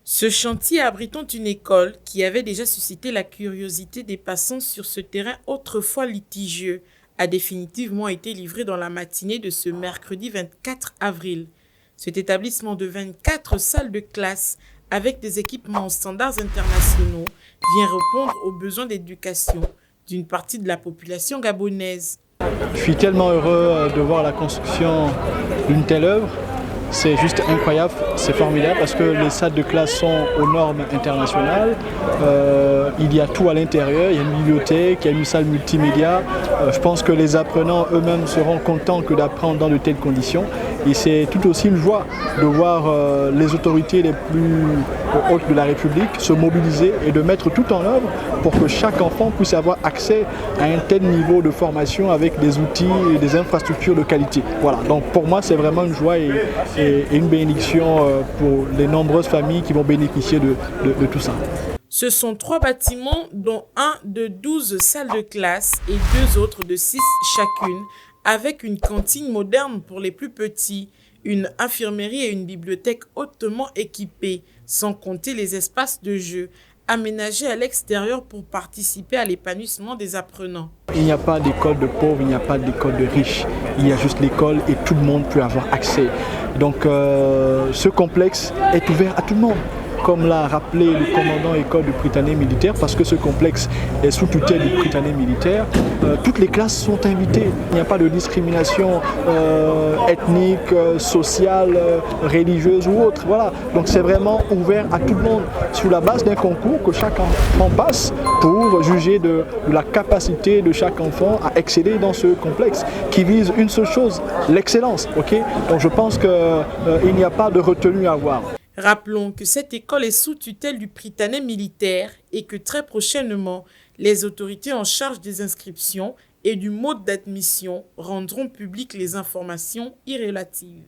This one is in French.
Ce chantier abritant une école qui avait déjà suscité la curiosité des passants sur ce terrain autrefois litigieux a définitivement été livré dans la matinée de ce mercredi 24 avril. Cet établissement de 24 salles de classe avec des équipements aux standards internationaux vient répondre aux besoins d'éducation d'une partie de la population gabonaise. Je suis tellement heureux de voir la construction d'une telle œuvre. C'est juste incroyable, c'est formidable parce que les salles de classe sont aux normes internationales. Il y a tout à l'intérieur, il y a une bibliothèque, il y a une salle multimédia. Je pense que les apprenants eux-mêmes seront contents que d'apprendre dans de telles conditions. Et c'est tout aussi une joie de voir les autorités les plus hautes de la République se mobiliser et de mettre tout en œuvre pour que chaque enfant puisse avoir accès à un tel niveau de formation avec des outils et des infrastructures de qualité. Voilà, donc pour moi c'est vraiment une joie et une bénédiction pour les nombreuses familles qui vont bénéficier de tout ça. Ce sont 3 bâtiments, dont un de 12 salles de classe et 2 autres de 6 chacune, avec une cantine moderne pour les plus petits, une infirmerie et une bibliothèque hautement équipées, sans compter les espaces de jeu aménagés à l'extérieur pour participer à l'épanouissement des apprenants. Il n'y a pas d'école de pauvres, il n'y a pas d'école de riches, il y a juste l'école et tout le monde peut avoir accès. Donc ce complexe est ouvert à tout le monde, comme l'a rappelé le commandant école du Prytanée militaire, parce que ce complexe est sous tutelle du Prytanée militaire. Toutes les classes sont invitées. Il n'y a pas de discrimination ethnique, sociale, religieuse ou autre. Voilà. Donc c'est vraiment ouvert à tout le monde, sous la base d'un concours que chaque enfant passe pour juger de la capacité de chaque enfant à exceller dans ce complexe, qui vise une seule chose, l'excellence. Okay? Donc je pense qu'il n'y a pas de retenue à avoir. Rappelons que cette école est sous tutelle du Prytanée militaire et que très prochainement, les autorités en charge des inscriptions et du mode d'admission rendront publiques les informations y relatives.